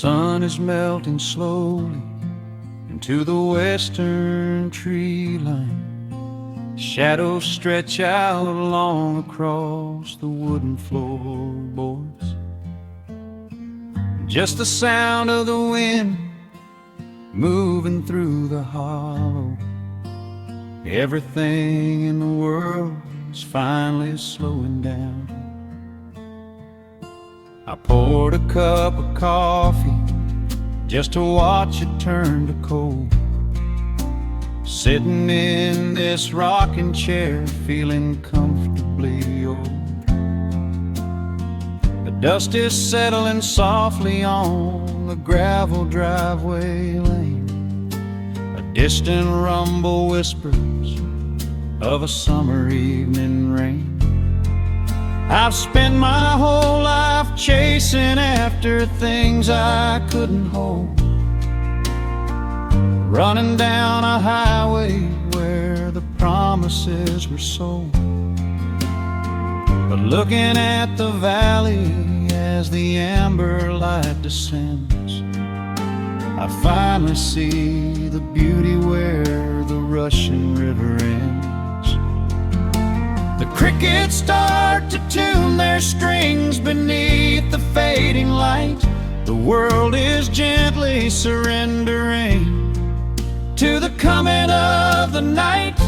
sun is melting slowly into the western tree line. Shadows stretch out long across the wooden floorboards. Just the sound of the wind moving through the hollow. Everything in the world is finally slowing down. I poured a cup of coffee just to watch it turn to cold. Sitting in this rocking chair, feeling comfortably old. The dust is settling softly on the gravel driveway lane. A distant rumble whispers of a summer evening rain. I've spent my whole life chasing after things I couldn't hold, running down a highway where the promises were sold. But looking at the valley as the amber light descends, I finally see the beauty where the rushing river ends. The crickets start to tune their strings beneath the fading light. The world is gently surrendering to the coming of the night.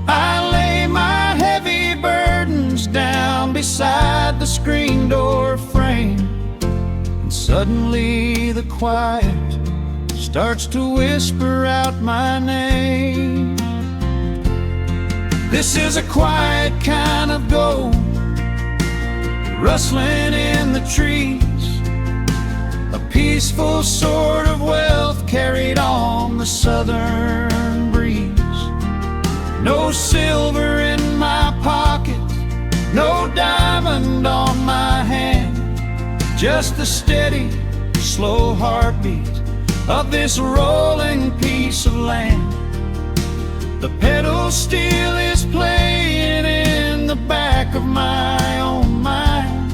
I lay my heavy burdens down beside the screen door frame, and suddenly the quiet starts to whisper out my name. This is a quiet kind of gold, rustling in the trees, a peaceful sort of wealth carried on the southern breeze. No silver in my pocket, no diamond on my hand, just the steady, slow heartbeat of this rolling piece of land. The pedal steel is playing in the back of my own mind,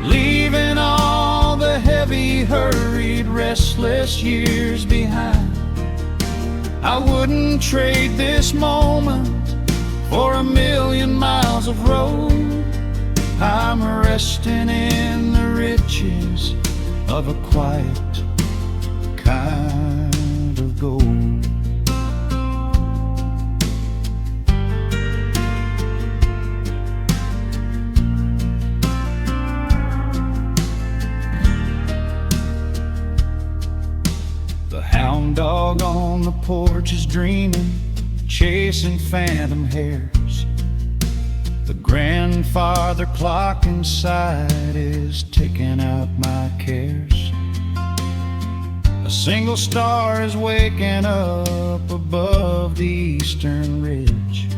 leaving all the heavy, hurried, restless years behind. I wouldn't trade this moment for 1,000,000 miles of road. I'm resting in the riches of a quiet kind of gold. The hound dog on the porch is dreaming, chasing phantom hares. The grandfather clock inside is ticking out my cares. A single star is waking up above the eastern ridge.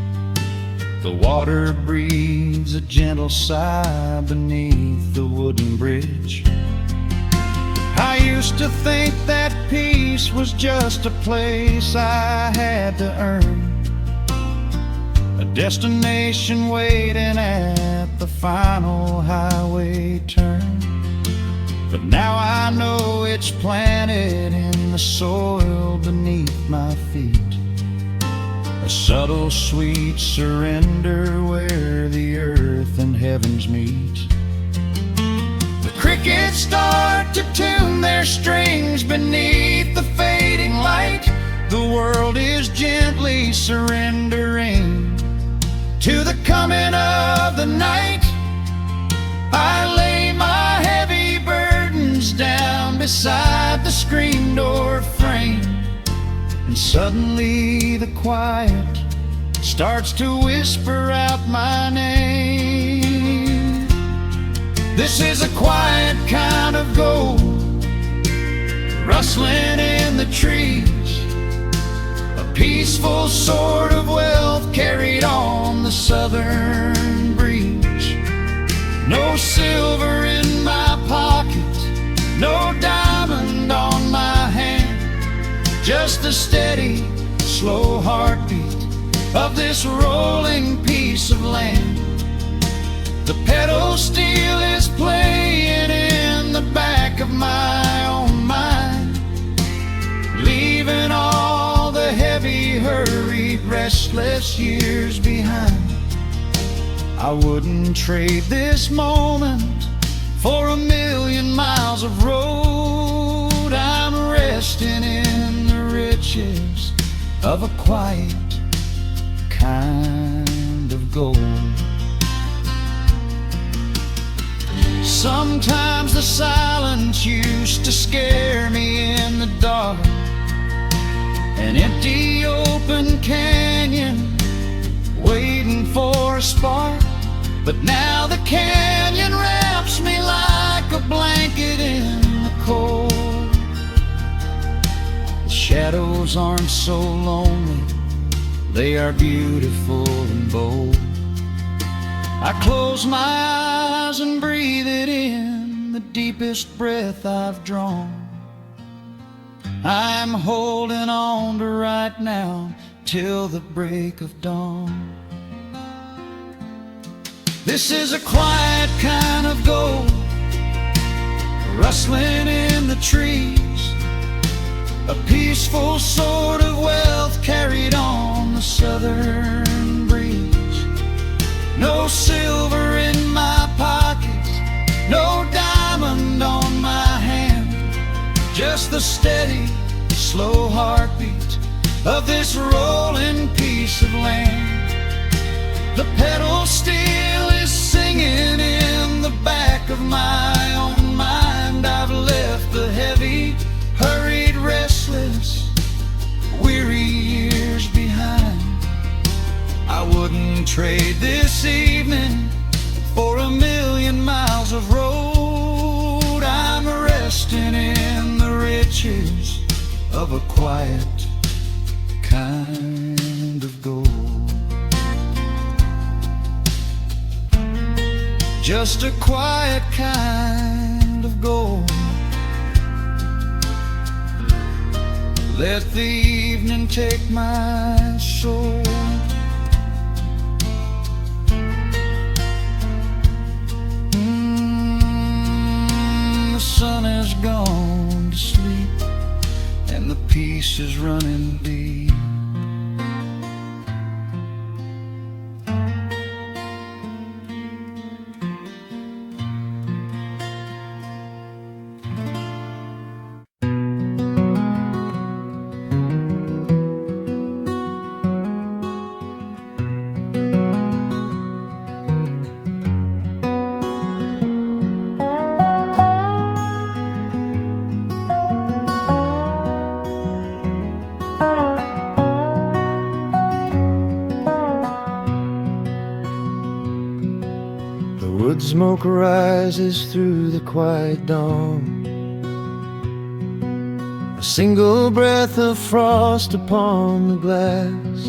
The water breathes a gentle sigh beneath the wooden bridge. I used to think that peace was just a place I had to earn, a destination waiting at the final highway turn. But now I know it's planted in the soil beneath my feet, a subtle sweet surrender where the earth and heavens meet. Crickets start to tune their strings beneath the fading light. The world is gently surrendering to the coming of the night. I lay my heavy burdens down beside the screen door frame, and suddenly the quiet starts to whisper out my name. This is a quiet kind of gold, rustling in the trees, a peaceful sort of wealth carried on the southern breeze. No silver in my pocket, no diamond on my hand, just the steady, slow heartbeat of this rolling piece of land. The pedal steel is playing in the back back of my own mind, leaving all the heavy, hurried, restless years behind. I wouldn't trade this moment for 1,000,000 miles of road. I'm resting in the riches of a quiet kind of gold. Sometimes the silence used to scare me in the dark, an empty open canyon waiting for a spark. But now the canyon wraps me like a blanket in the cold. The shadows aren't so lonely, they are beautiful and bold. I close my eyes and breathe it in, the deepest breath I've drawn. I'm holding on to right now till the break of dawn. This is a quiet kind of gold, rustling in the trees, a peaceful sort of wealth carried on the southern breeze. No silver in my pockets, no diamond on my hand, just the steady, slow heartbeat of this rolling piece of land. The pedal steel is singing in the back of my own mind. I've left the heavy, hurried, restless, weary years behind. I wouldn't trade this evening for 1,000,000 miles of road. I'm resting in the riches of a quiet kind of gold. Just a quiet kind of gold. Let the evening take my soul. The sun has gone to sleep and the peace is running deep. Wood smoke rises through the quiet dawn, a single breath of frost upon the glass.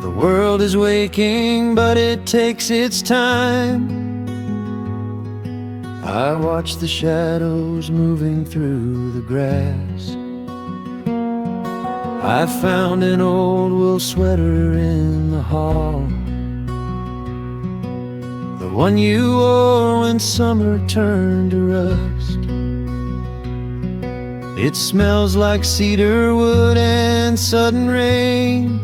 The world is waking, but it takes its time. I watch the shadows moving through the grass. I found an old wool sweater in the hall, the one you wore when summer turned to rust. It smells like cedar wood and sudden rain,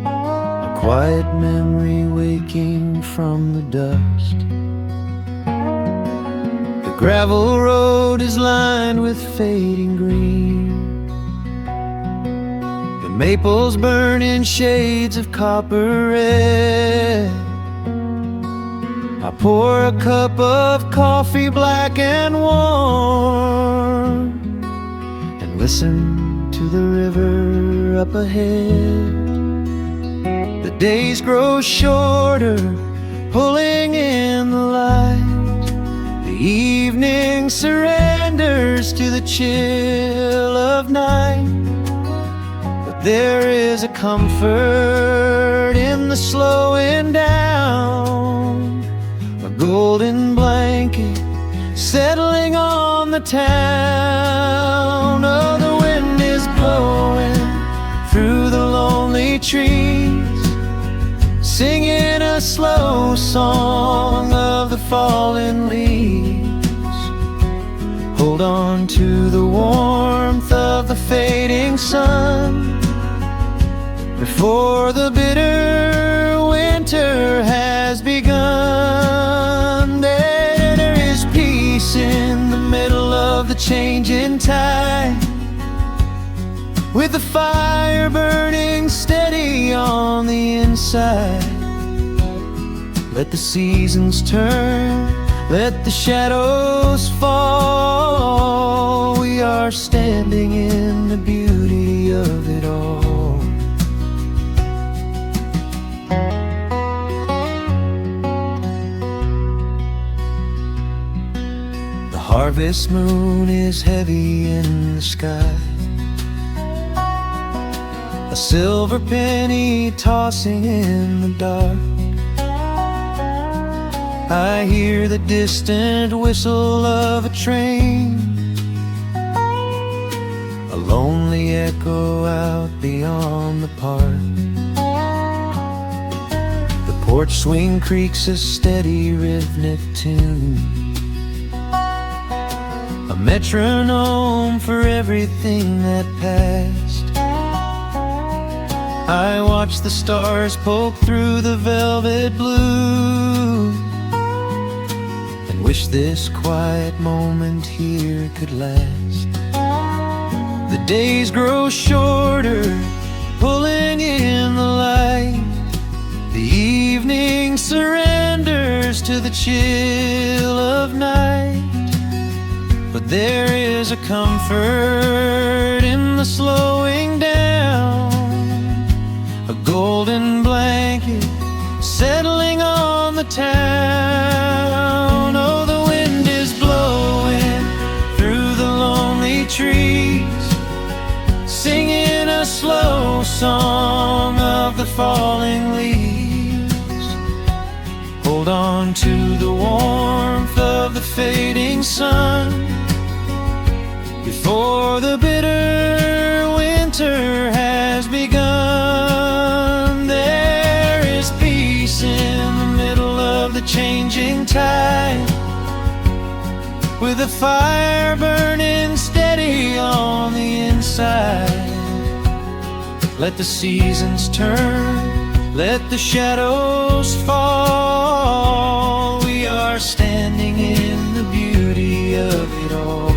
a quiet memory waking from the dust. The gravel road is lined with fading green, the maples burn in shades of copper red. I pour a cup of coffee black and warm and listen to the river up ahead. The days grow shorter, pulling in the light. The evening surrenders to the chill of night. But there is a comfort in the slowing down, a golden blanket settling on the town. Oh, the wind is blowing through the lonely trees, singing a slow song of the fallen leaves. on to the warmth of the fading sun, before the bitter winter has begun. There is peace in the middle of the changing tide, with the fire burning steady on the inside. Let the seasons turn, let the shadows fall. We are standing in the beauty of it all. The harvest moon is heavy in the sky, a silver penny tossing in the dark. I hear the distant whistle of a train, a lonely echo out beyond the park. The porch swing creaks a steady rhythmic tune, a metronome for everything that passed. I watch the stars poke through the velvet blue, and wish this quiet moment here could last. The days grow shorter, pulling in the light. The evening surrenders to the chill of night. But there is a comfort in the slowing down, a golden blanket settling on the town. Oh, the wind is blowing through the lonely trees, singing a slow song of the falling leaves. Hold on to the warmth of the fading sun, before the bitter winter has begun. There is peace in the middle of the changing tide, with a fire burning steady on the inside. Let the seasons turn, let the shadows fall. We are standing in the beauty of it all.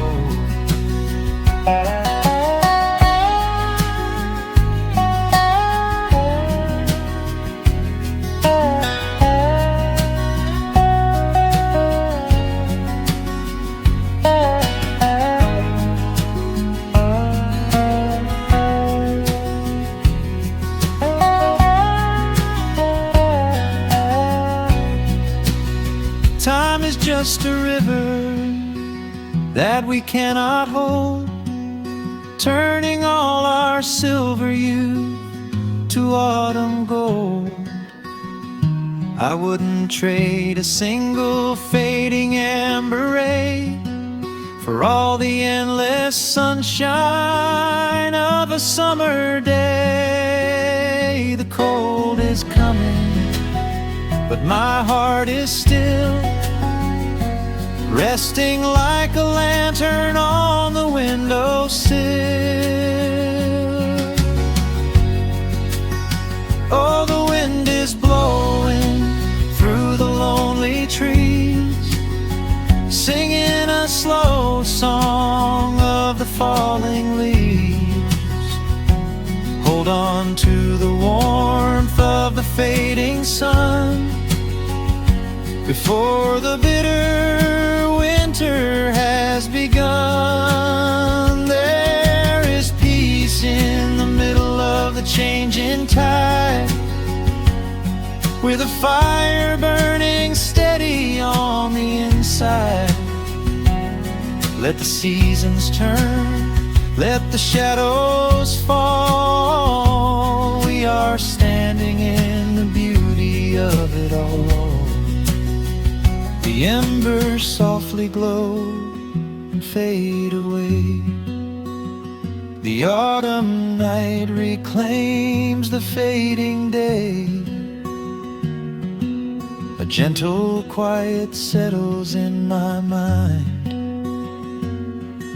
Time is just a river that we cannot hold, turning all our silver youth to autumn gold. I wouldn't trade a single fading amber ray for all the endless sunshine of a summer day. The cold is coming, but my heart is still resting like a lantern on the windowsill. Oh, the wind is blowing through the lonely trees, singing a slow song of the falling leaves. Hold on to the warmth of the fading sun, before the bitter winter has begun. There is peace in the middle of the changing tide, with a fire burning steady on the inside. Let the seasons turn, let the shadows fall. We are standing in the beauty of it all. The embers softly glow and fade away. The autumn night reclaims the fading day. A gentle quiet settles in my mind.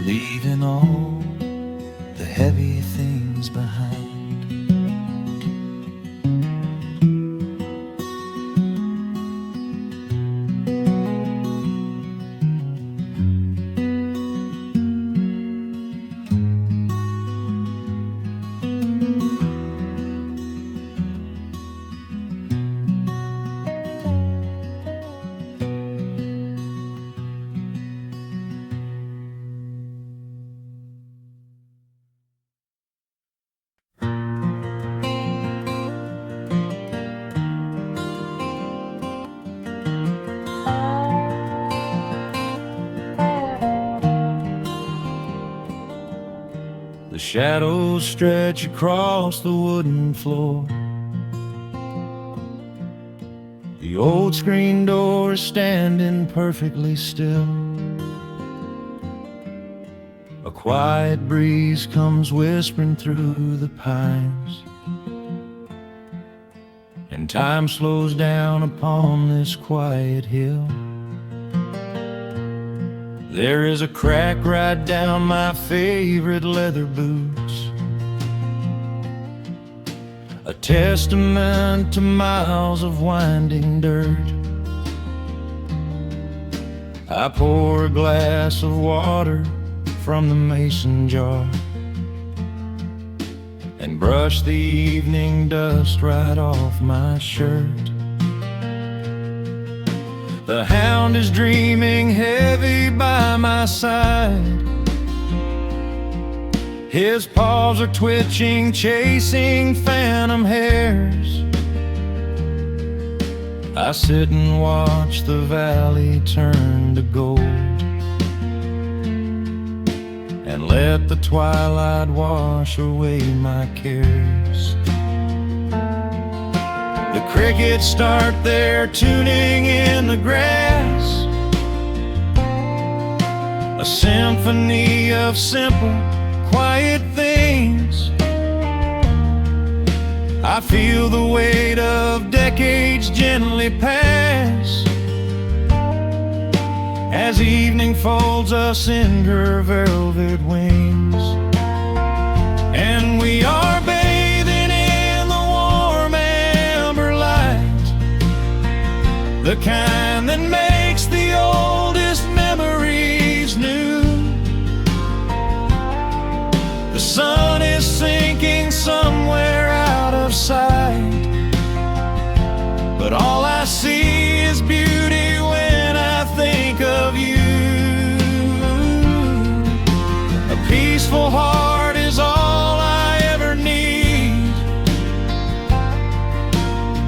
The The shadows stretch across the wooden floor. The old screen door is standing perfectly still. A quiet breeze comes whispering through the pines, and time slows down upon this quiet hill. There is a crack right down my favorite leather boots, a testament to miles of winding dirt. I pour a glass of water from the mason jar and brush the evening dust right off my shirt. The hound is dreaming heavy by my side. His paws are twitching, chasing phantom hares. I sit and watch the valley turn to gold, and let the twilight wash away my cares. The crickets start their tuning in the grass, a symphony of simple, quiet things. I feel the weight of decades gently pass, as evening folds us in her velvet wings. And we are bathing in the warm amber light, the kind that makes the oldest memories new. The sun is sinking somewhere out of sight, but all I see is beauty when I think of you. A peaceful heart is all I ever need.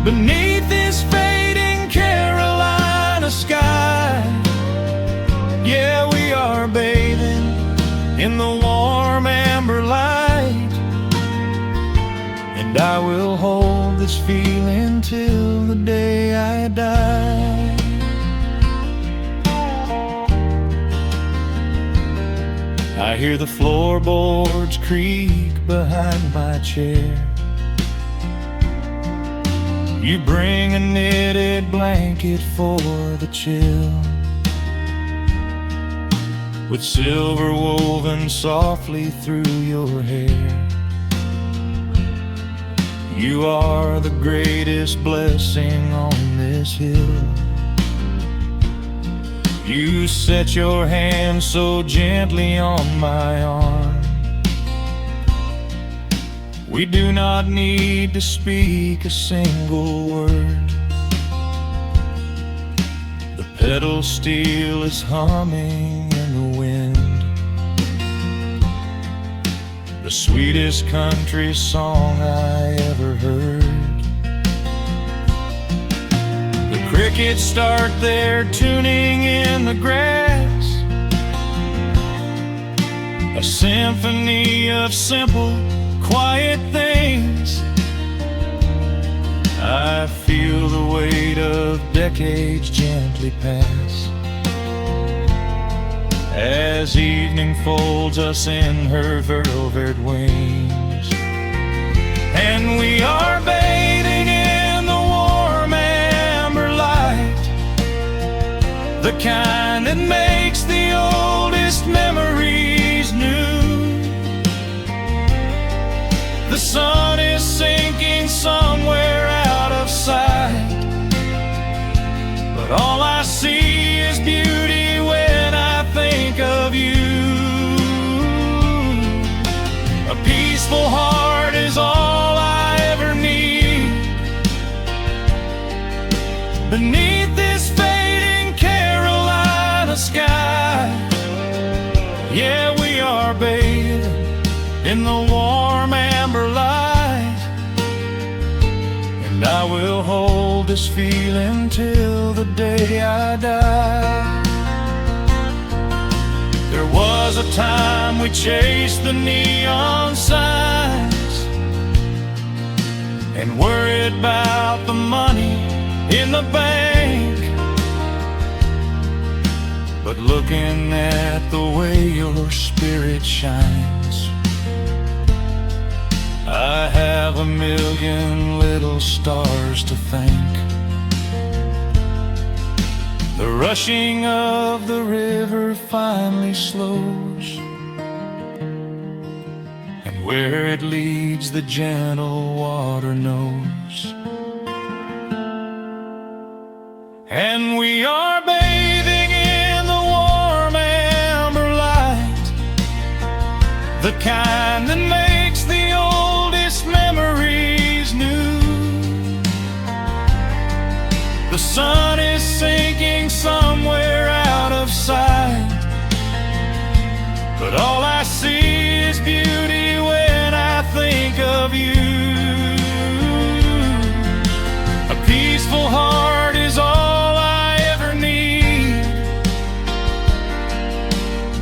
Beneath this fading Carolina sky, yeah, we are bathing in the warm amber light. And I will hold this feeling till the day I die. I hear the floorboards creak behind my chair. You bring a knitted blanket for the chill, with silver woven softly through your hair. You are the greatest blessing on this hill. You set your hand so gently on my arm. We do not need to speak a single word. The pedal steel is humming in the wind, the sweetest country song I ever heard. The crickets start their tuning in the grass, a symphony of simple, quiet things. I feel the weight of decades gently pass, as evening folds us in her velvet wings. And we are bathing in the warm amber light, the kind that makes the oldest memories new. The sun is sinking somewhere out of sight, but all I see is beauty when I think of you. A peaceful heart is all I ever need. Beneath this fading Carolina sky, yeah, we are bathing in the warm amber light. And I will hold this feeling till the day I die. There was was a time we chased the neon signs and worried about the money in the bank. But looking at the way your spirit shines, I have a million little stars to thank. The rushing of the river finally slows, and where it leads the gentle water knows. And we are bathing in the warm amber light, the kind that makes the oldest memories new. The sun is sinking somewhere out of sight, but all I see is beauty when I think of you. A peaceful heart is all I ever need.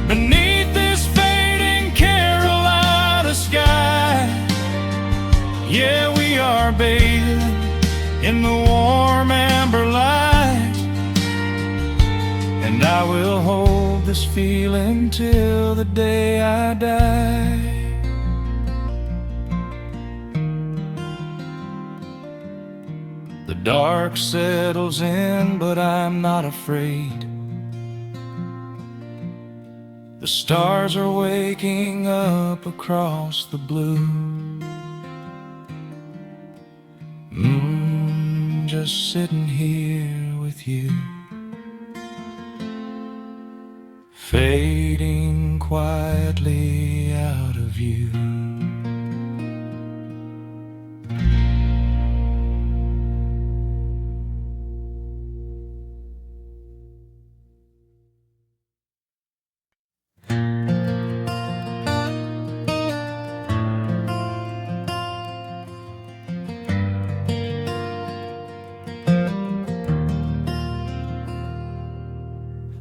Beneath this fading Carolina sky, yeah, we are bathing in the warm amber light, and I will hold this feeling till the day I die. The dark settles in, but I'm not afraid. The stars are waking up across the blue. Just sitting here with you, fading quietly out of view.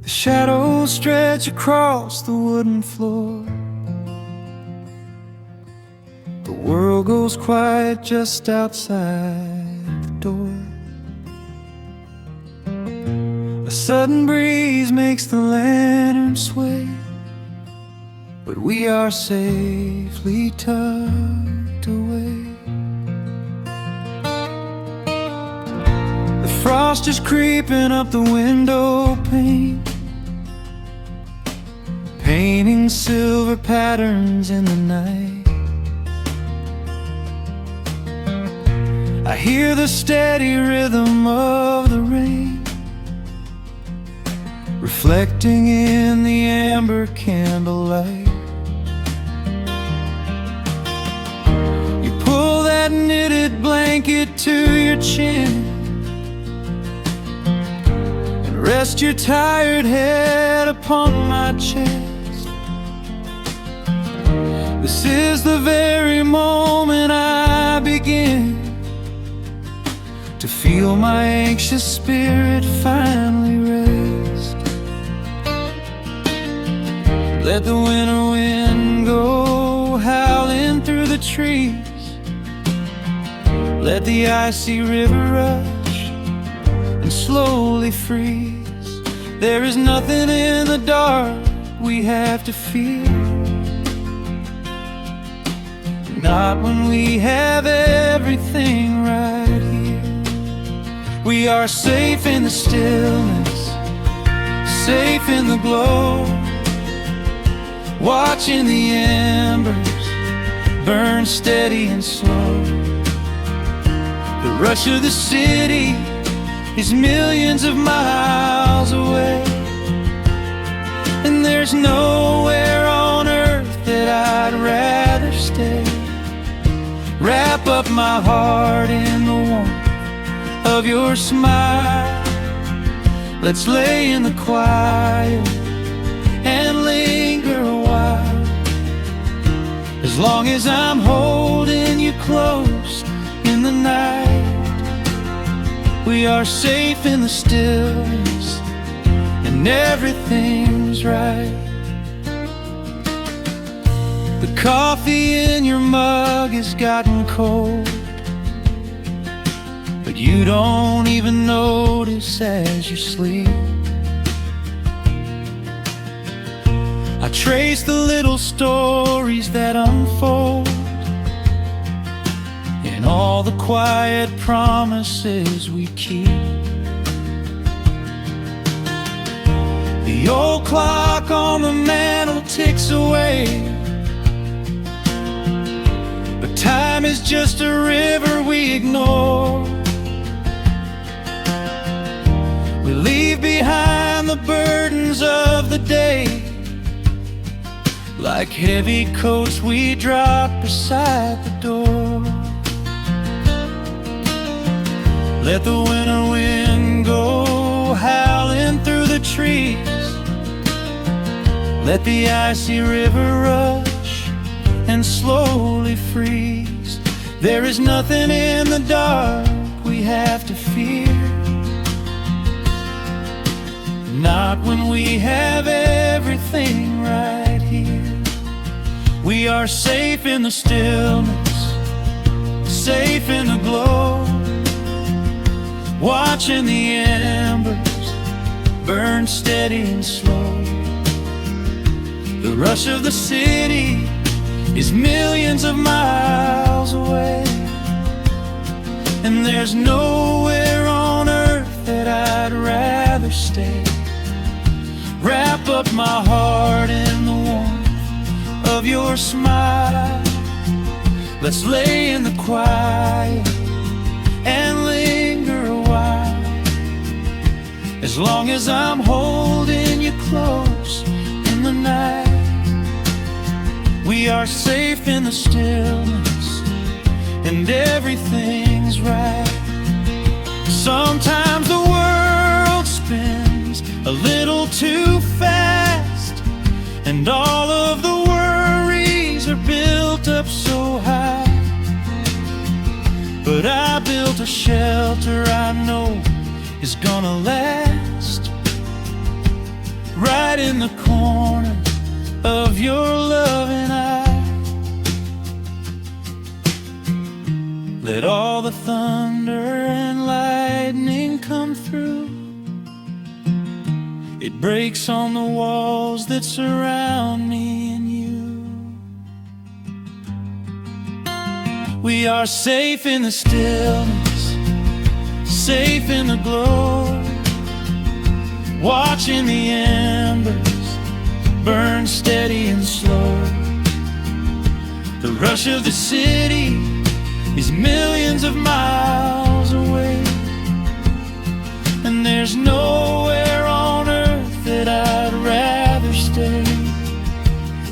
The shadows stretch across the wooden floor. The world goes quiet just outside the door. A sudden breeze makes the lantern sway, but we are safely tucked away. The frost is creeping up the window pane, painting silver patterns in the night. I hear the steady rhythm of the rain, reflecting in the amber candlelight. You pull that knitted blanket to your chin and rest your tired head upon my chest. This is the very moment I begin to feel my anxious spirit finally rest. Let the winter wind go howling through the trees. Let the icy river rush and slowly freeze. There is nothing in the dark we have to fear, not when we have everything right here. We are safe in the stillness, safe in the glow, watching the embers burn steady and slow. The rush of the city is millions of miles away, and there's nowhere on earth that I'd rather stay. Wrap up my heart in the warmth of your smile. Let's lay in the quiet and linger a while. As long as I'm holding you close in the night, we are safe in the stillness and everything's right. The coffee in your mug has gotten cold, but you don't even notice as you sleep. I trace the little stories that unfold in all the quiet promises we keep. The old clock on the mantle ticks away, but time is just a river we ignore. We leave behind the burdens of the day, like heavy coats we drop beside the door. Let the winter wind go howling through the trees. Let the icy river rush and slowly freeze. There is nothing in the dark we have to fear, not when we have everything right here. We are safe in the stillness, safe in the glow, watching the embers burn steady and slow. The rush of the city is millions of miles away, and there's nowhere on earth that I'd rather stay. Wrap up my heart in the warmth of your smile. Let's lay in the quiet and linger a while. As long as I'm holding you close in the night, we are safe in the stillness, and everything's right. Sometimes the world spins a little too fast, and all of the worries are built up so high. But I built a shelter I know is gonna last, right in the corner of your loving eye. Let all the thunder and lightning come through. It breaks on the walls that surround me and you. We are safe in the stillness, safe in the glow, watching the embers burn steady and slow. The rush of the city is millions of miles away, and there's nowhere on earth that I'd rather stay.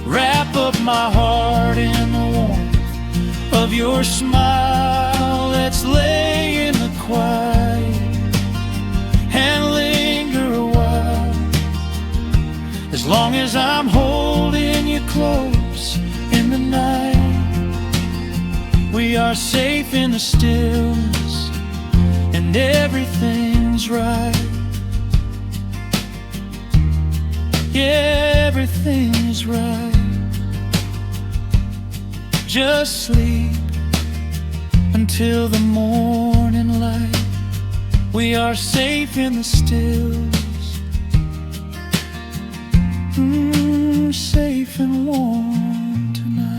Wrap up my heart in the warmth of your smile. Let's lay in the quiet and linger a while. As long as I'm holding you close in the night, we are safe in the stillness, and everything's right. Yeah, everything's right. Just sleep until the morning light. We are safe in the stillness, safe and warm tonight.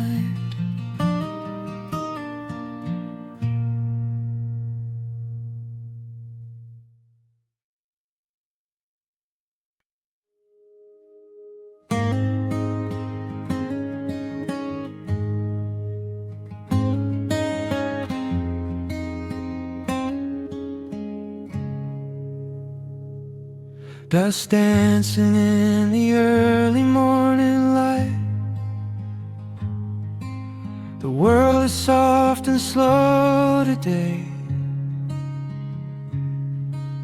Dust dancing in the early morning light. The world is soft and slow today.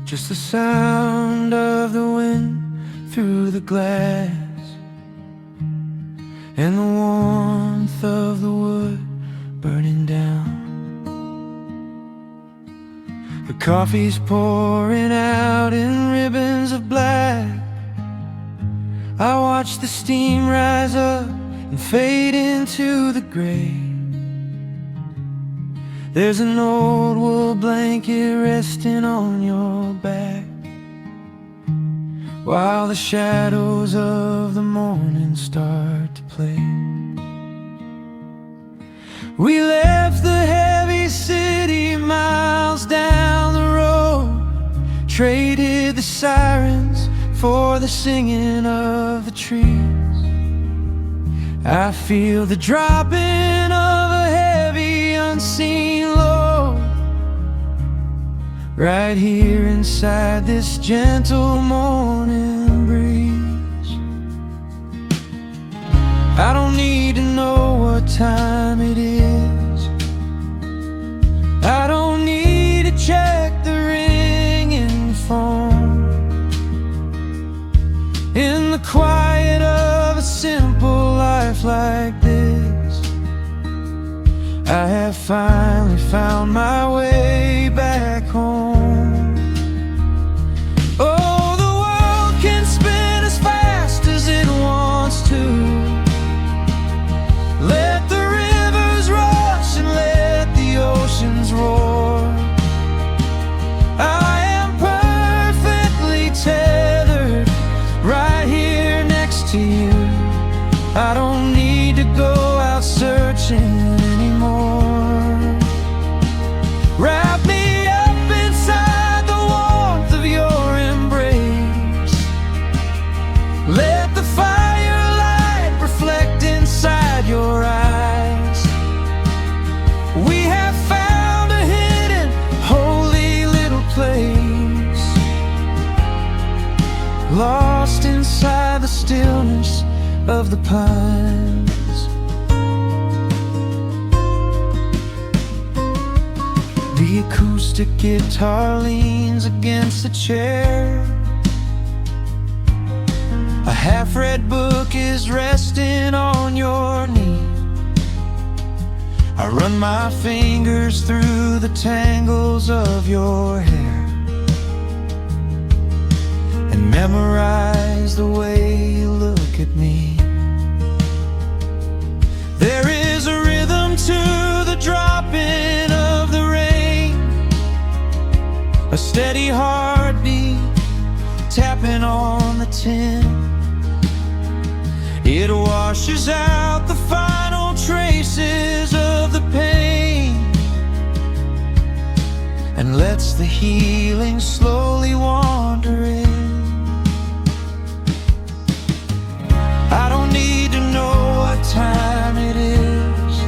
Just the sound of the wind through the glass, and the warmth of the wood burning down. The coffee's pouring out in ribbons of black. I watch the steam rise up and fade into the gray. There's an old wool blanket resting on your back, while the shadows of the morning start to play. We left the heavy city miles down the road, traded the sirens for the singing of the trees. I feel the dropping of a heavy unseen load right here inside this gentle morning breeze. I don't need to know what time it is, I don't need to check the ringing phone. In the quiet of a simple life like this, I have finally found my way back home. Oh, the world can spin as fast as it wants to. Let the rivers rush and let the oceans roar. I am perfectly tethered right here next to you. I don't need to go out searching anymore. Wrap me up inside the warmth of your embrace. Let the firelight reflect inside your eyes. We have found a hidden, holy little place, lost inside the stillness of the pines. The acoustic guitar leans against the chair. A half-read book is resting on your knee. I run my fingers through the tangles of your hair and memorize the way you look at me. There is a rhythm to the dropping of the rain, a steady heartbeat tapping on the tin. It washes out the final traces of the pain and lets the healing slowly wander in. I don't need to know what time it is,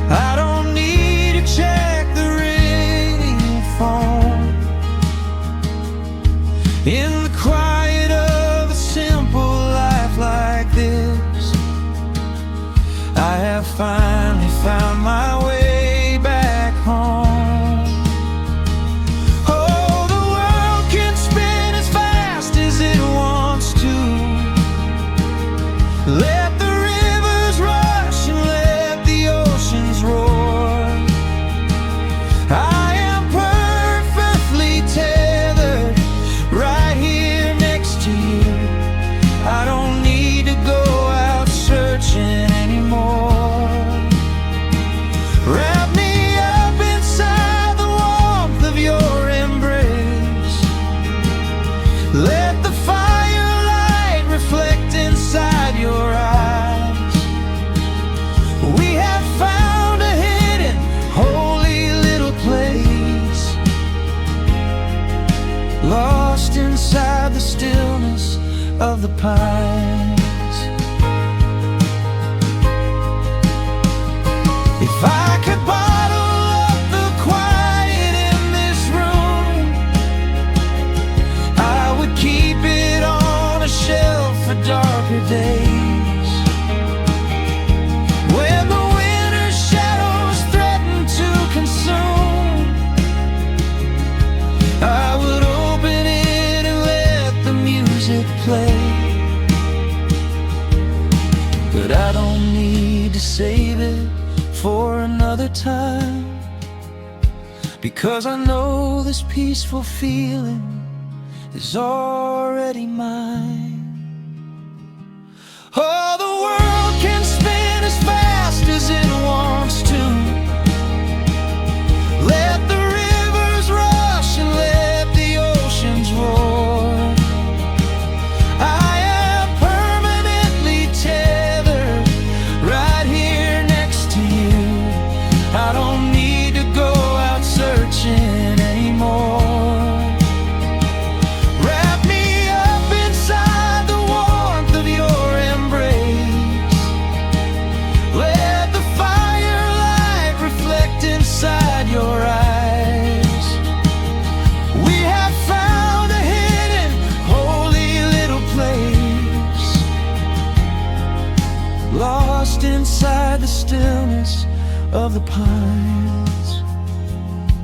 I don't need to check the ringing phone. In the quiet of a simple life like this, I have finally found my way back home. Oh, the world can spin as fast as it wants to. Let the rivers rush and let the oceans roar. I am perfectly tethered right here next to you. I don't need to go out searching anymore. Wrap me up inside the warmth of your embrace. Let the firelight reflect inside your eyes. We have found a hidden, holy little place, lost inside the stillness of the pines. If I could bottle up the quiet in this room, I would keep it on a shelf for darker days. When the winter's shadows threaten to consume, I would open it and let the music play. But I don't need to save it for another time, because I know this peaceful feeling is already mine. Oh, the world lost inside the stillness of the pines.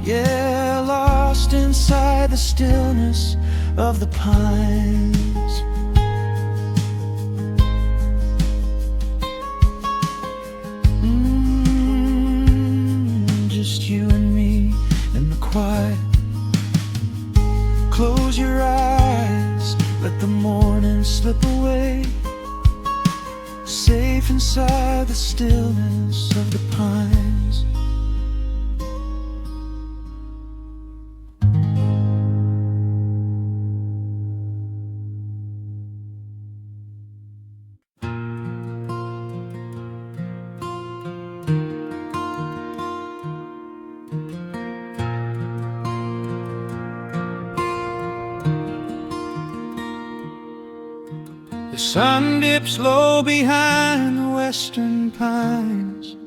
Yeah, lost inside the stillness of the pines. Just you and me in the quiet. Close your eyes, let the morning slip away, safe inside the stillness of the pines. The sun dips low behind the western pines.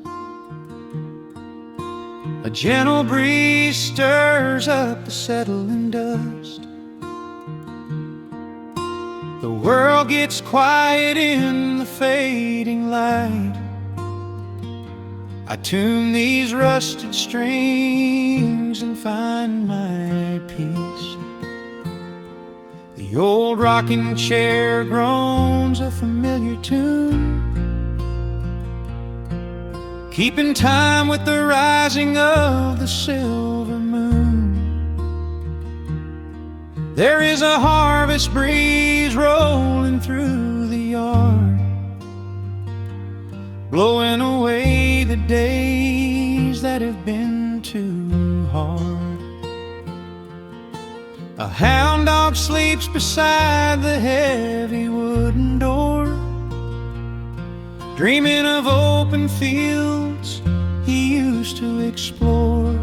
A gentle breeze stirs up the settling dust. The world gets quiet in the fading light. I tune these rusted strings and find my peace. The old rocking chair groans a familiar tune, keeping time with the rising of the silver moon. There is a harvest breeze rolling through the yard, blowing away the days that have been too hard. A hound dog sleeps beside the heavy wooden door, dreaming of open fields he used to explore.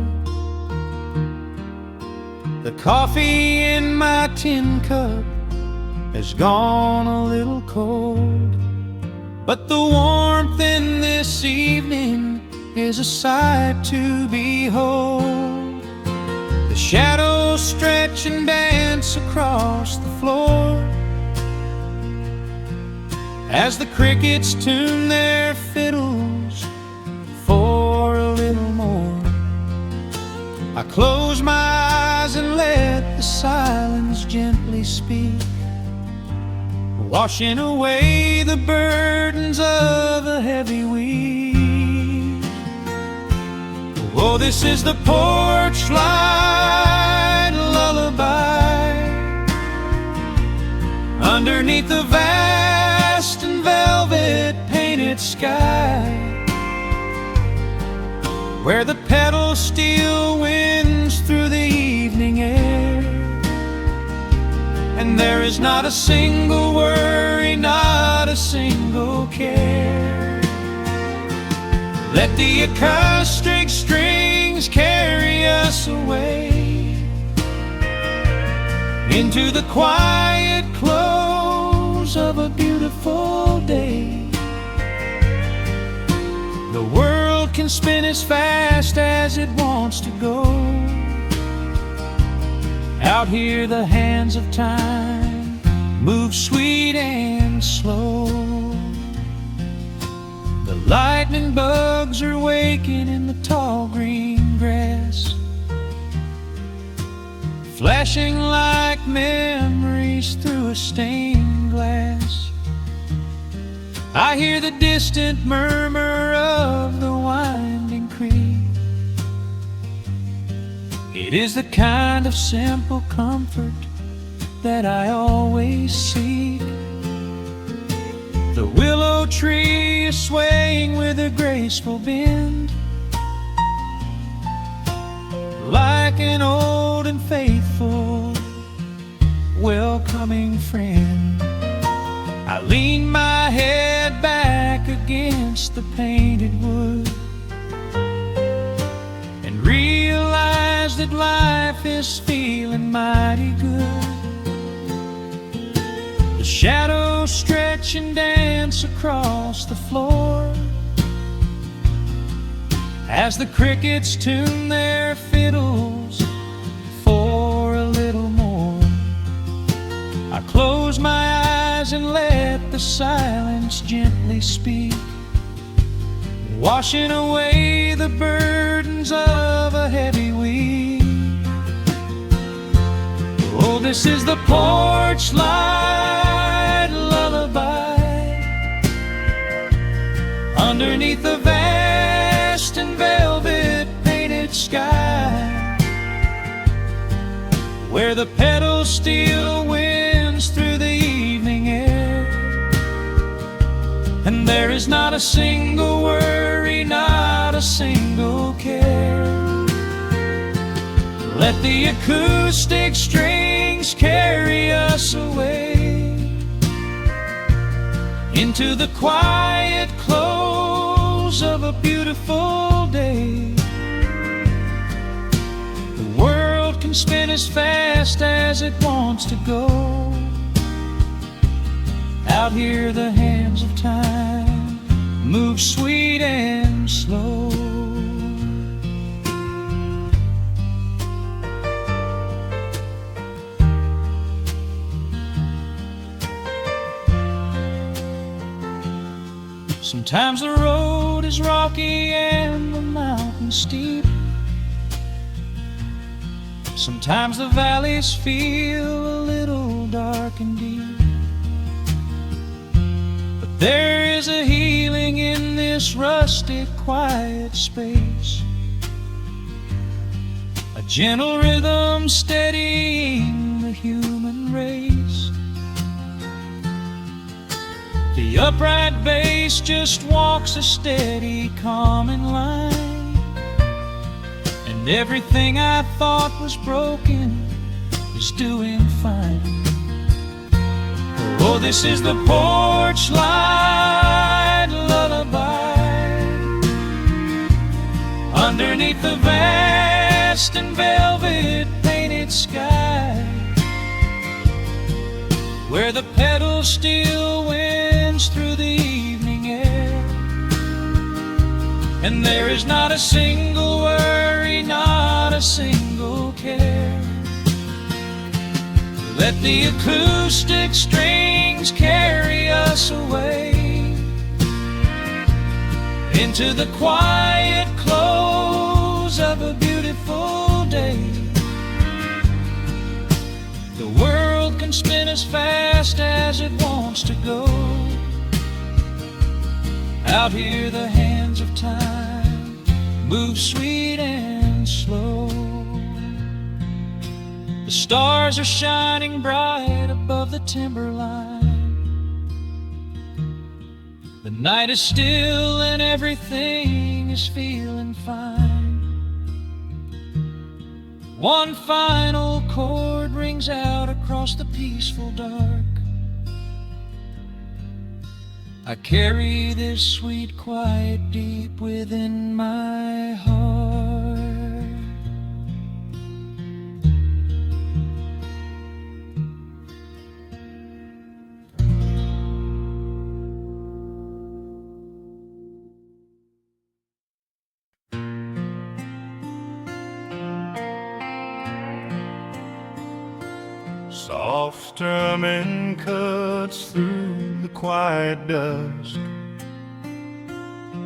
The coffee in my tin cup has gone a little cold, but the warmth in this evening is a sight to behold. The shadows stretch and dance across the floor as the crickets tune their fiddles for a little more. I close my eyes and let the silence gently speak, washing away the burdens of a heavy week. Oh, this is the porch light lullaby underneath the vast and velvet painted sky, where the pedal steel winds through the evening air, and there is not a single worry, not a single care. Let the acoustic strings carry us away into the quiet close of a beautiful day. The world can spin as fast as it wants to go. Out here the hands of time move sweet and slow. The lightning bugs are waking in the tall green grass, flashing like memories through a stained glass. I hear the distant murmur of the winding creek. It is the kind of simple comfort that I always seek. The willow tree is swaying with a graceful bend, like an old and faithful welcoming friend. I lean my head back against the painted wood and realize that life is feeling mighty good. The shadows stretch and dance across the floor as the crickets tune their fiddles for a little more. I close my eyes and let the silence gently speak, washing away the burdens of a heavy week. Oh, this is the porch light lullaby underneath the vast and velvet painted sky, where the pedal steel winds through the evening air, and there is not a single worry, not a single care. Let the acoustic strings carry us away into the quiet close of a beautiful day. The world can spin as fast as it wants to go. Out here the hands of time move sweet and slow. Sometimes the road is rocky and the mountain steep. Sometimes the valleys feel a little dark and deep. But there is a healing in this rustic, quiet space, a gentle rhythm steadying the human race. The upright bass just walks a steady, calming line, and everything I thought was broken is doing fine. Oh, this is the porch light lullaby underneath the vast and velvet painted sky, where the pedal steel winds through the evening air, and there is not a single worry, not a single care. Let the acoustic strings carry us away into the quiet close of a beautiful day. The world can spin as fast as it wants to go. Out here the hands of time move sweet and slow. The stars are shining bright above the timberline. The night is still and everything is feeling fine. One final chord rings out across the peaceful dark. I carry this sweet quiet deep within my heart. Soft strumming cuts through the quiet dusk.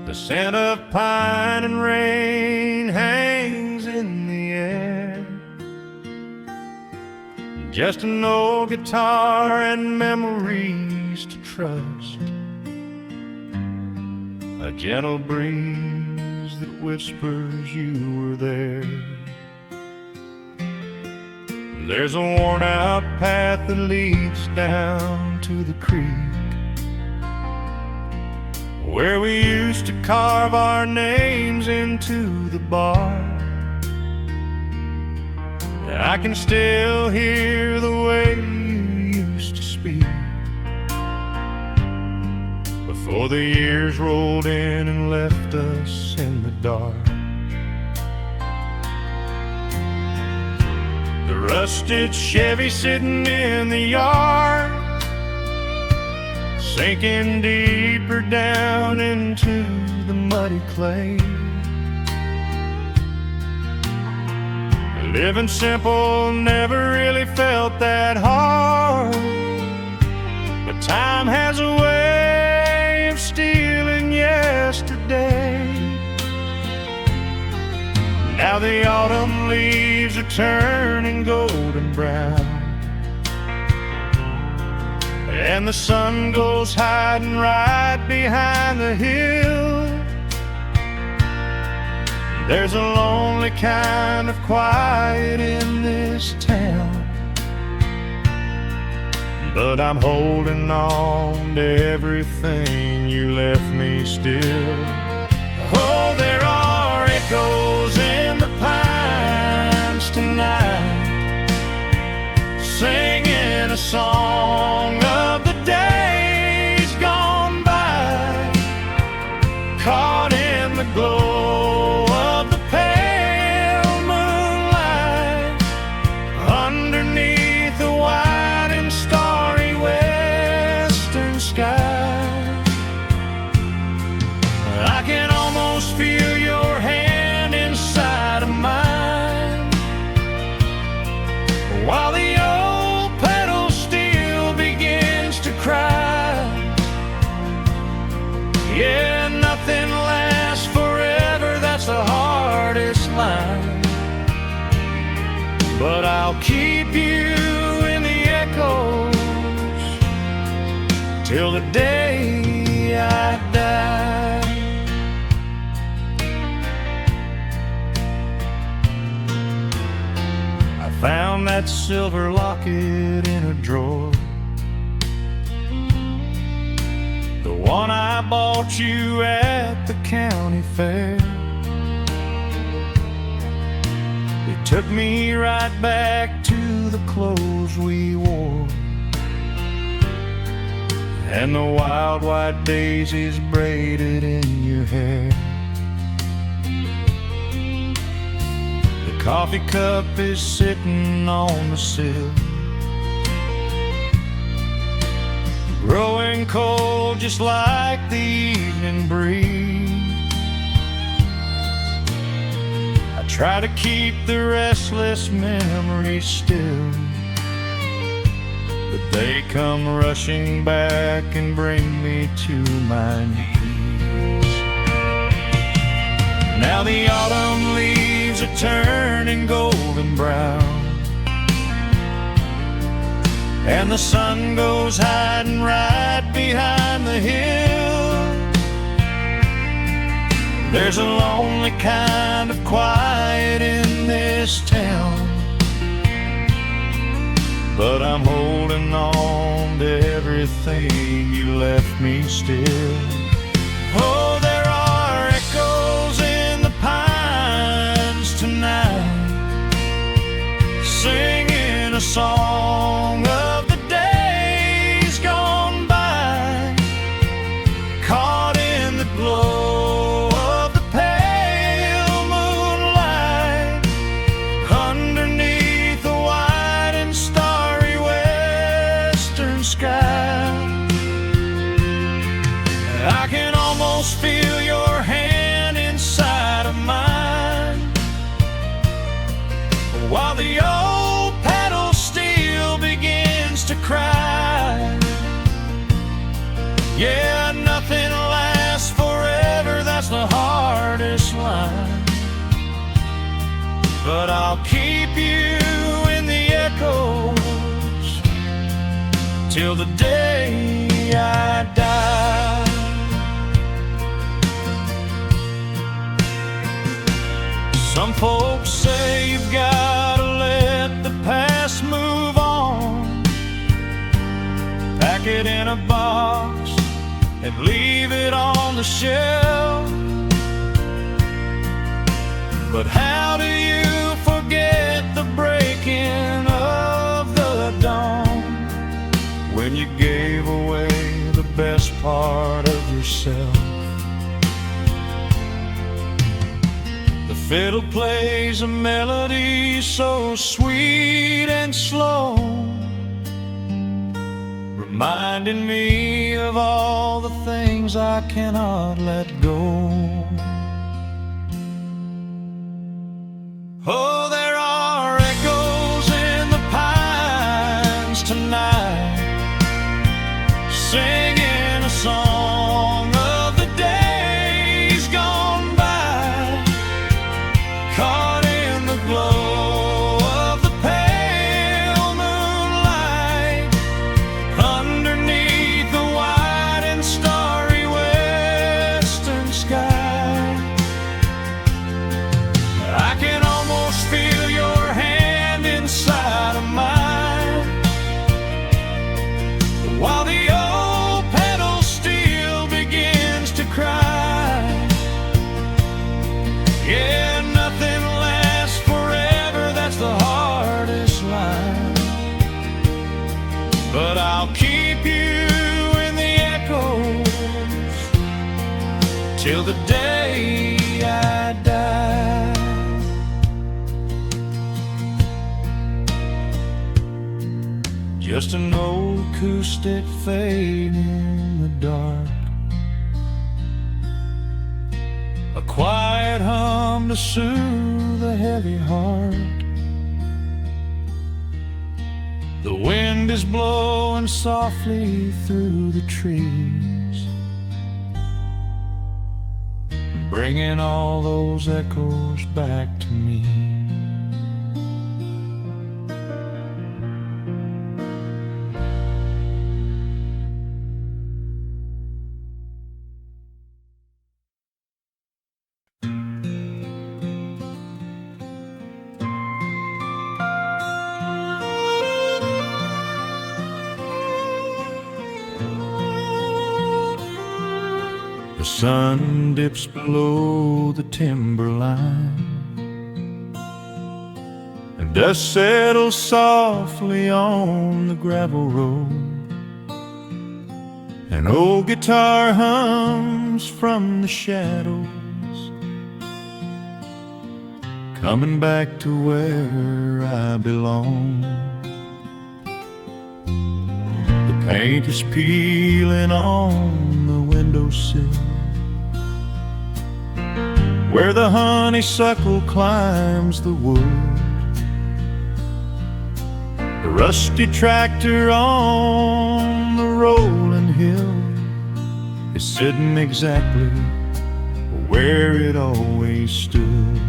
The scent of pine and rain hangs in the air. Just an old guitar and memories to trust. A gentle breeze that whispers you were there. There's a worn-out path that leads down to the creek, where we used to carve our names into the bark. I can still hear the way you used to speak before the years rolled in and left us in the dark. The rusted Chevy sitting in the yard, sinking deeper down into the muddy clay. Living simple never really felt that hard, but time has a way of stealing yesterday. Now the autumn leaves are turning golden brown, and the sun goes hiding right behind the hill. There's a lonely kind of quiet in this town, but I'm holding on to everything you left me still. Oh, there are echoes in the pines tonight, singing a song of the days gone by, caught in the glow of the pale moonlight, underneath the white and starry western sky. I can almost feel your hand inside of mine, while the old petal still begins to cry. Yeah, nothing lasts forever, that's the hardest line, but I'll keep you in the echoes till the day I die. Found that silver locket in a drawer, the one I bought you at the county fair. It took me right back to the clothes we wore, and the wild white daisies braided in your hair. Coffee cup is sitting on the sill, growing cold just like the evening breeze. I try to keep the restless memories still, but they come rushing back and bring me to my knees. Now the autumn leaves are turning golden brown, and the sun goes hiding right behind the hill. There's a lonely kind of quiet in this town, but I'm holding on to everything you left me still. Oh, there are echoes in the pines tonight, singing a song of the days gone by, caught in the glow of the pale moonlight, underneath the white and starry western sky. I can almost feel your hand inside of mine, while the old petal still begins to cry. Yeah, nothing lasts forever, that's the hardest line, but I'll keep you in the echoes till the day I die. Some folks say you've gotta let the past move on, pack it in a box and leave it on the shelf. But how do you forget the breaking of the dawn, when you gave away the best part of yourself? The fiddle plays a melody so sweet and slow, reminding me of all the things I cannot let go. Oh, there are echoes in the pines tonight, singing a song of the days gone by, caught till the day I die. Just an old acoustic fading in the dark, a quiet hum to soothe a heavy heart. The wind is blowing softly through the trees, bringing all those echoes back to me. The sun dips below the timberline, and dust settles softly on the gravel road. An old guitar hums from the shadows, coming back to where I belong. The paint is peeling on the windowsill, where the honeysuckle climbs the wood. The rusty tractor on the rolling hill is sitting exactly where it always stood.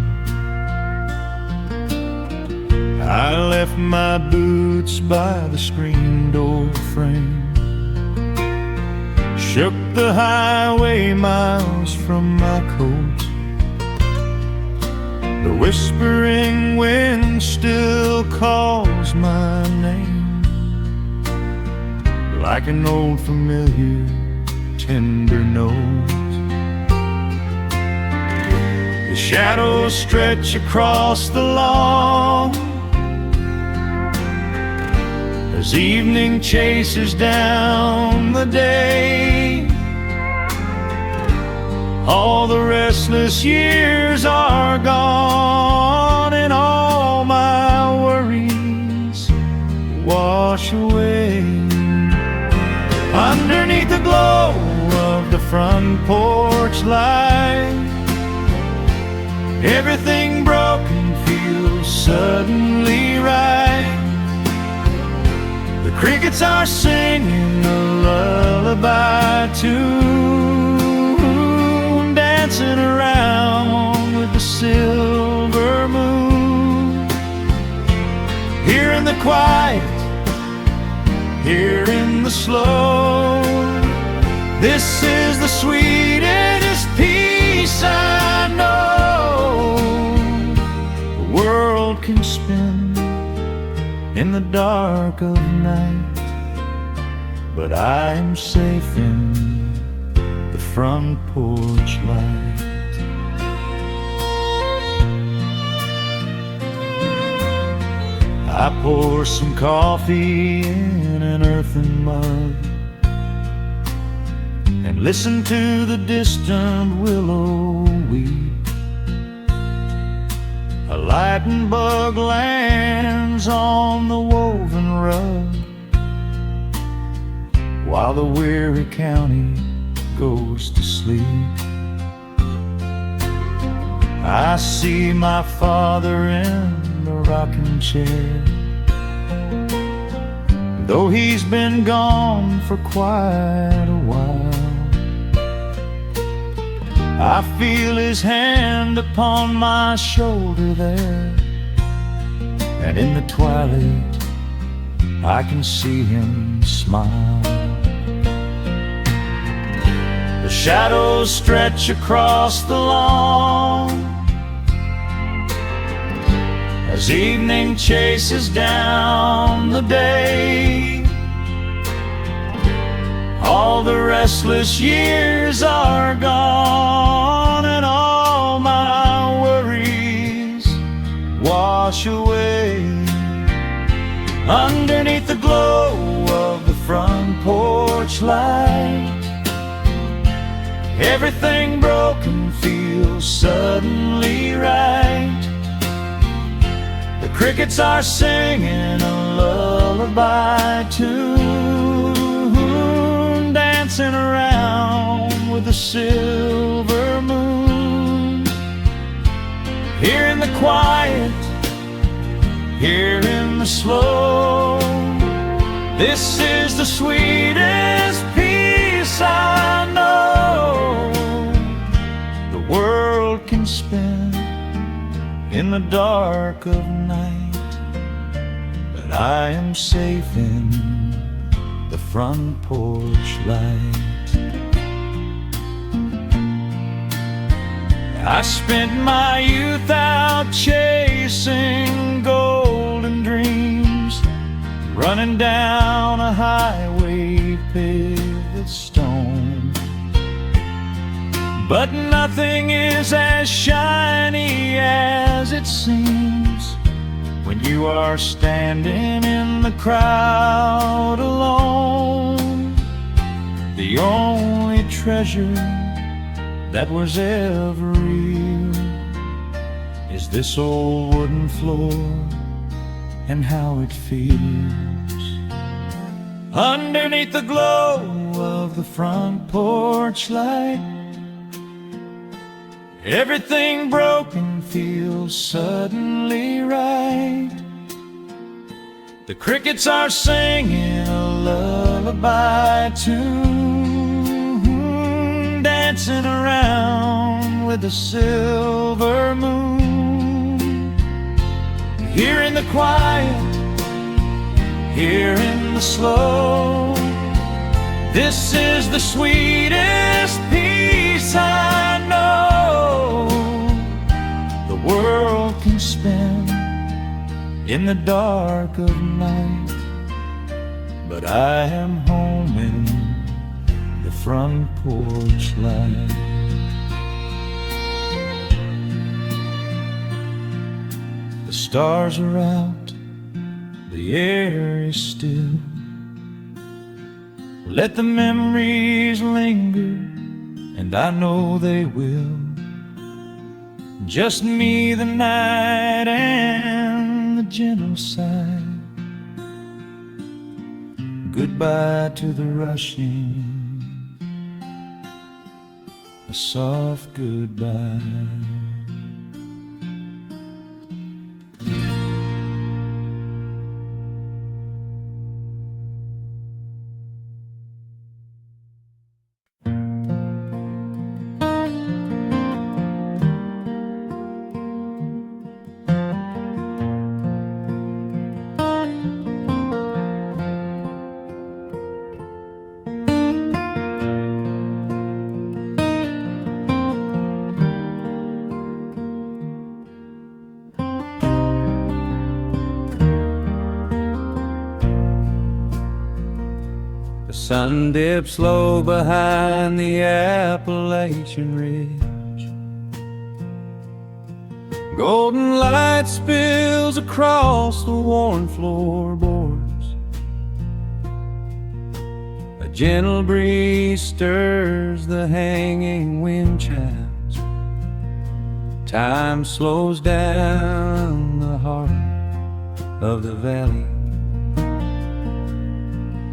I left my boots by the screen door frame, shook the highway miles from my coat. The whispering wind still calls my name, like an old familiar tender note. The shadows stretch across the lawn as evening chases down the day. All the restless years are gone, and all my worries wash away. Underneath the glow of the front porch light, everything broken feels suddenly right. The crickets are singing a lullaby tune, dancing around with the silver moon. Here in the quiet, here in the slow, this is the sweetest peace I know. The world can spin in the dark of night, but I am safe in the front porch light. I pour some coffee in an earthen mug and listen to the distant willow weep. A lightning bug lands on the woven rug, while the weary county goes to sleep. I see my father in the rocking chair, though he's been gone for quite a while. I feel his hand upon my shoulder there, and in the twilight I can see him smile. The shadows stretch across the lawn as evening chases down the day. All the restless years are gone, and all my worries wash away. Underneath the glow of the front porch light, Everything broken feels suddenly right. The crickets are singing a lullaby tune, dancing around with the silver moon. Here in the quiet, here in the slow, this is the sweetest peace I know. The world can spin in the dark of night, but I am safe in the front porch light. I spent my youth out chasing golden dreams, running down a highway paved with stone. But nothing is as shiny as it seems when you are standing in the crowd alone. The only treasure that was ever real is this old wooden floor and how it feels underneath the glow of the front porch light. Everything broken feels suddenly right. The crickets are singing a lullaby tune, dancing around with the silver moon. Here in the quiet, here in the slow, this is the sweetest peace I know. The world can spin in the dark of night, but I am home in the front porch light. The stars are out, the air is still. Let the memories linger, and I know they will. Just me, the night, and the gentle sigh. Goodbye to the rushing, a soft goodbye. The sun dips low behind the Appalachian Ridge. Golden light spills across the worn floorboards. A gentle breeze stirs the hanging wind chimes. Time slows down the heart of the valley.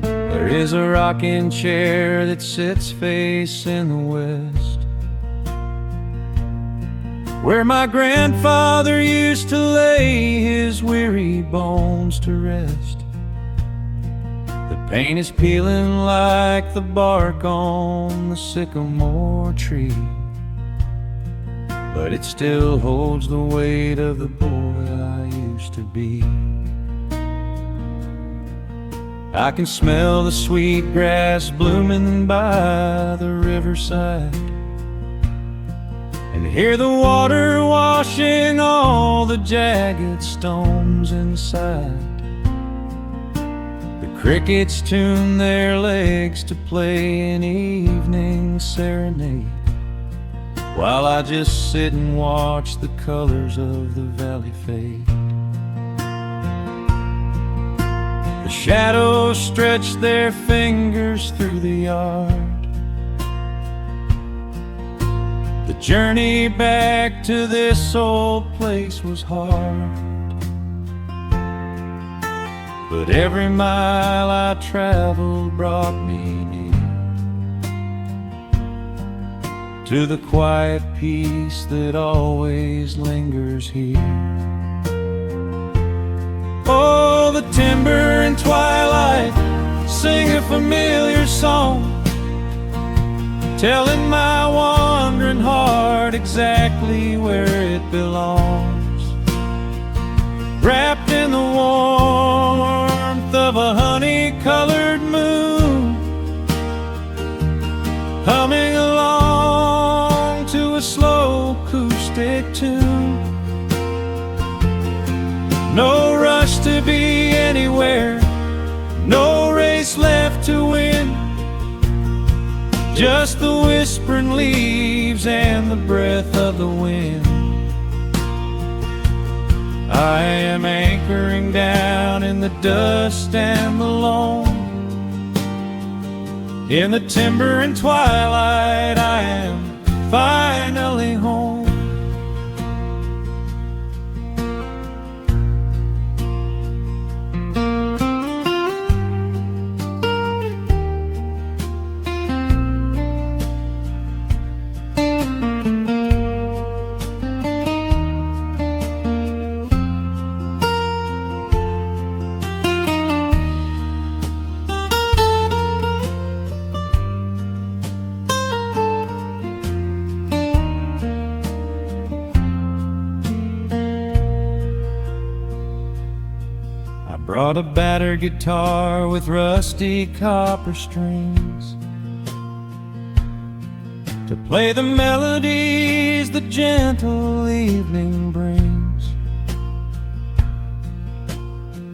There is a rocking chair that sits facing the west, where my grandfather used to lay his weary bones to rest. The paint is peeling like the bark on the sycamore tree, but it still holds the weight of the boy I used to be. I can smell the sweet grass blooming by the riverside, and hear the water washing all the jagged stones inside. The crickets tune their legs to play an evening serenade, while I just sit and watch the colors of the valley fade. The shadows stretch their fingers through the yard, The journey back to this old place was hard, but every mile I traveled brought me near to the quiet peace that always lingers here. Oh, the timber and twilight sing a familiar song, telling my wandering heart exactly where it belongs. Wrapped in the warmth of a honey-colored moon, humming along to a slow acoustic tune. No rush to be anywhere, no race left to win, just the whispering leaves and the breath of the wind. I am anchoring down in the dust and the loam. In the timber and twilight I am finally home. Brought a battered guitar with rusty copper strings to play the melodies the gentle evening brings.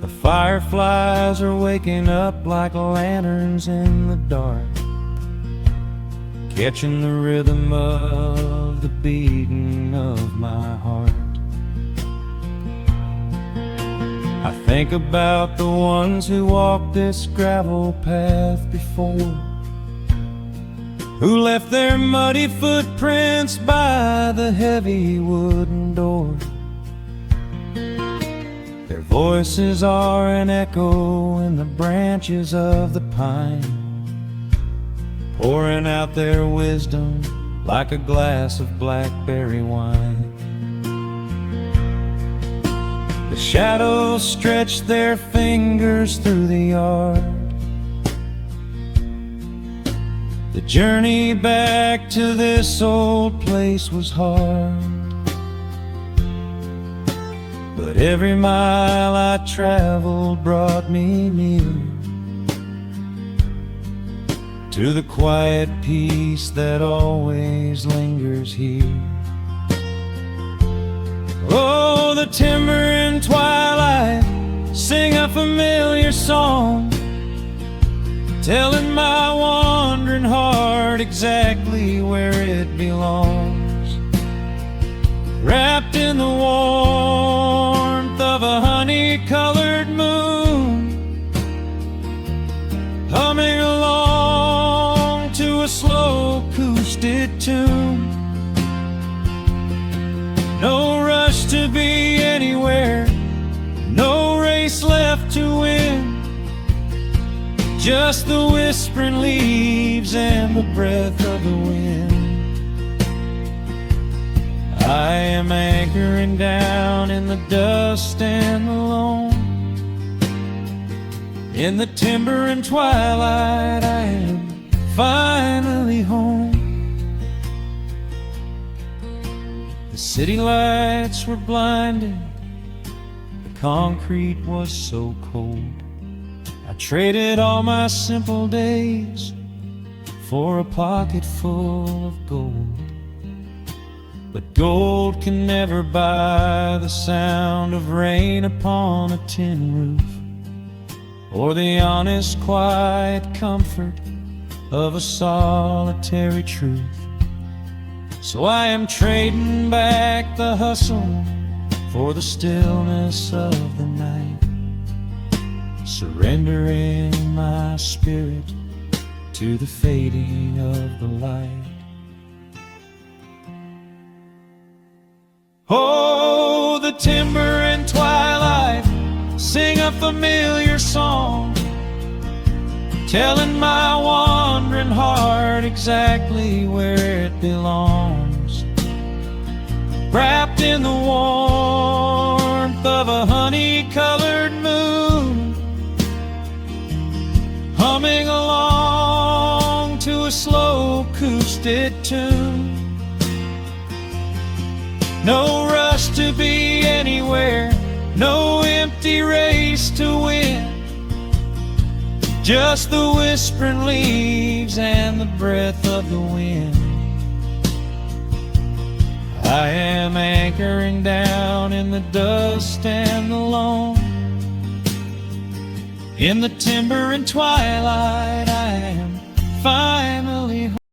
The fireflies are waking up like lanterns in the dark, catching the rhythm of the beating of my heart. I think about the ones who walked this gravel path before, who left their muddy footprints by the heavy wooden door. Their voices are an echo in the branches of the pine, pouring out their wisdom like a glass of blackberry wine. The shadows stretch their fingers through the yard. The journey back to this old place was hard, but every mile I traveled brought me near to the quiet peace that always lingers here. Oh, the timber and twilight sing a familiar song, telling my wandering heart exactly where it belongs. Wrapped in the warmth of a honey-colored moon, humming along to a slow acoustic tune. No rush to be anywhere, no race left to win, just the whispering leaves and the breath of the wind. I am anchoring down in the dust and the loam. In the timber and twilight I am finally home. The city lights were blinding, the concrete was so cold. I traded all my simple days for a pocket full of gold. But gold can never buy the sound of rain upon a tin roof, or the honest, quiet comfort of a solitary truth. So I am trading back the hustle for the stillness of the night, surrendering my spirit to the fading of the light. the timber and twilight, sing a familiar song, telling my wandering heart exactly where it belongs. Wrapped in the warmth of a honey-colored moon, humming along to a slow acoustic tune. No rush to be anywhere, no empty race to win, just the whispering leaves and the breath of the wind. I am anchoring down in the dust and the loam. In the timber and twilight, I am finally home.